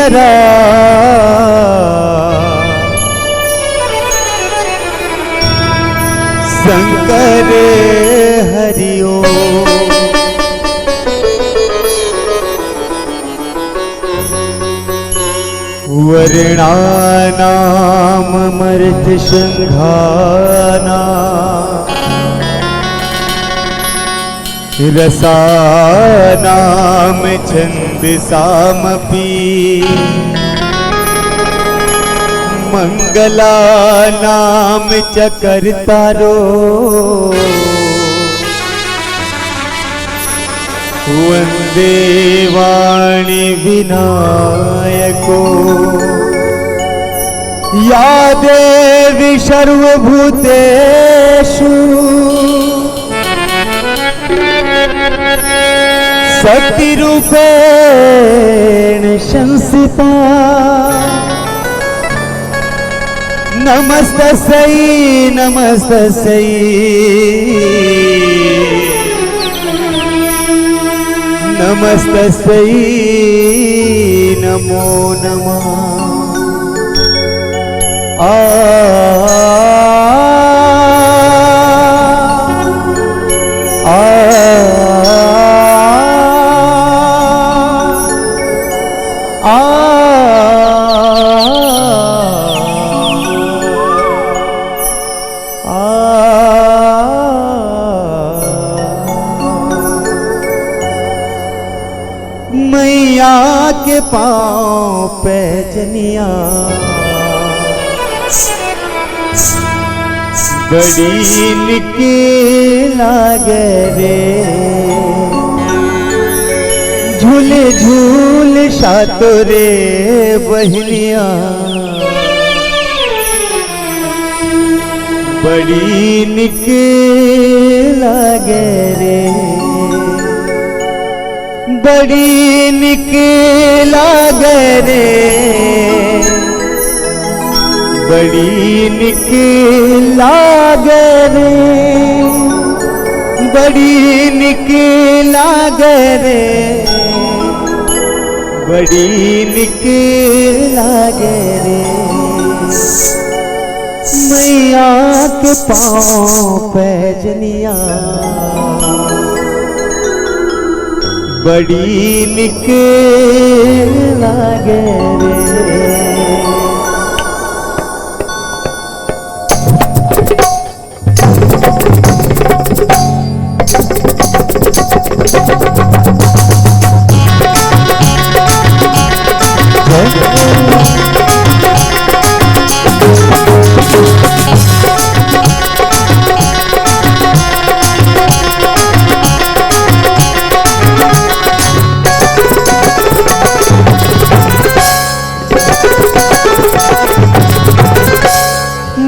हरा शंकर हरिओ वर्णानाम मर्त संघाना रसानाम छंद सामपी मंगलानाम चकर्तारो वंदे वाणी विनायको या देवी सर्वभूतेषु शक्तिरूपेण संस्थिता नमस्तस्यै नमस्तस्यै नमस्तस्यै नमो नमः आ मैया के पाँव पे जनिया बड़ी निकला गे झूले झूल सातोरे बहनिया बड़ी निकला गे बड़ी निकला गे बड़ी निकला गे बड़ी निकला गे बड़ी निकला गे मैया के पाँव पे जनिया बड़ी निकला गे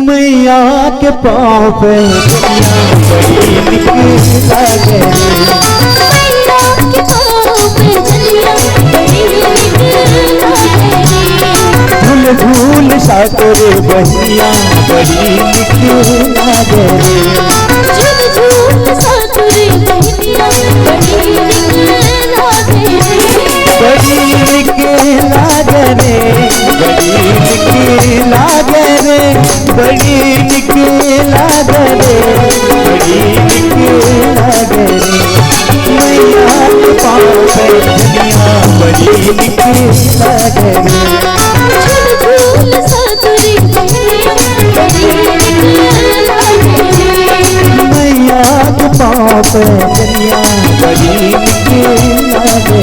मैया के पाँव पे बड़ी निकला गे झूल झूल सातोरे बहनिया बड़ी निकला गे बड़ी निकला गे बड़ी निकला गे बड़ी निकला गे बड़ी निकला गे मैया के पाँव पे जनिया बड़ी निकला गे मैया के पाँव पे जनिया बड़ी निकला गे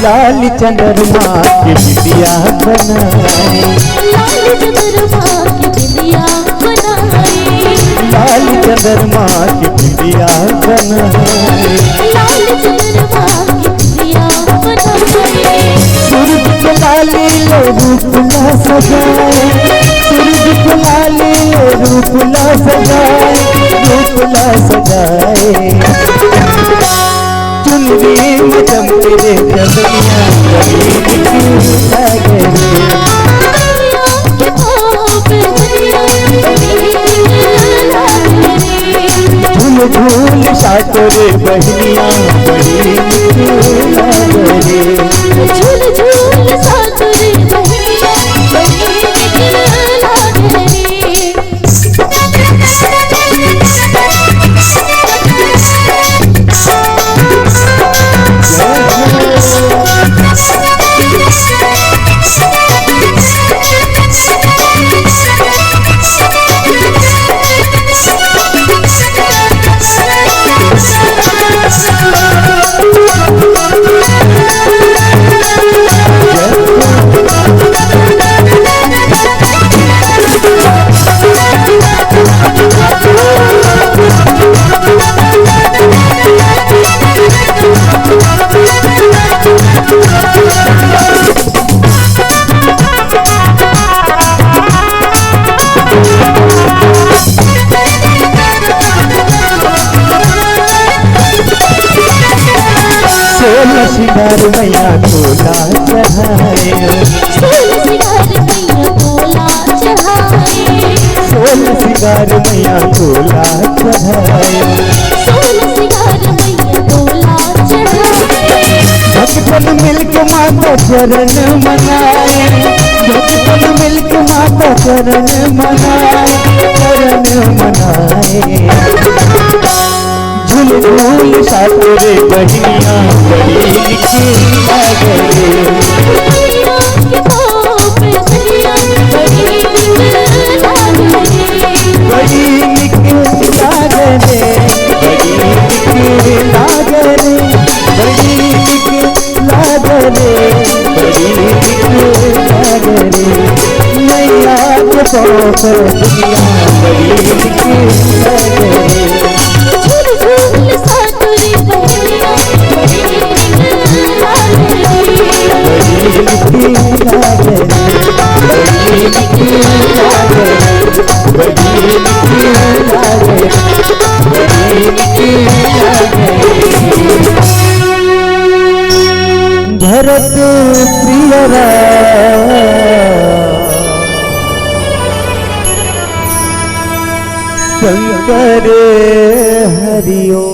लाल चंद्रमा की बिटिया बनाए लाल चंद्रमा की बिटिया बनाए, लाल चंद्रमा की बिटिया बनाए। सूरज को लाली ले रूप ला सजाए, सूरज को लाली ले रूप ला सजाए, रूप ला सजाए। चुनरी में चमके रे चंदनिया बड़ी निकला गए, झूल झूल सातरे बहनिया बड़ी निकला गए, झूल झूल सातरे बहनिया बड़ी निकला गए। सोलह सिंगार मैया तोला चढ़ाए, सोलह सिंगार मैया तोला चढ़ाए, सोलह सिंगार मैया तोला चढ़ाए, सोलह सिंगार मैया तोला चढ़ाए। भक्तन मिलके माता चरण मनाए, भक्तन मिलके माता चरण मनाए, चरण मनाए। झूल झूल सातरे बहनिया बड़ी निकला गए, मैया के पाँव पे सैया बड़ी निकला गए। बड़ी निकला गए, बड़ी निकला गए, बड़ी निकला गए, बड़ी निकला गए। मैया के पाँव पर दुनिया बड़ी निकला गए, झूल झूल सातरे बहनिया बड़ी निकला गए। बड़ी निकला गए, बड़ी निकला गए, बड़ी निकला गए, बड़ी निकला गए। भरत प्रियरा शंकर हरिओ।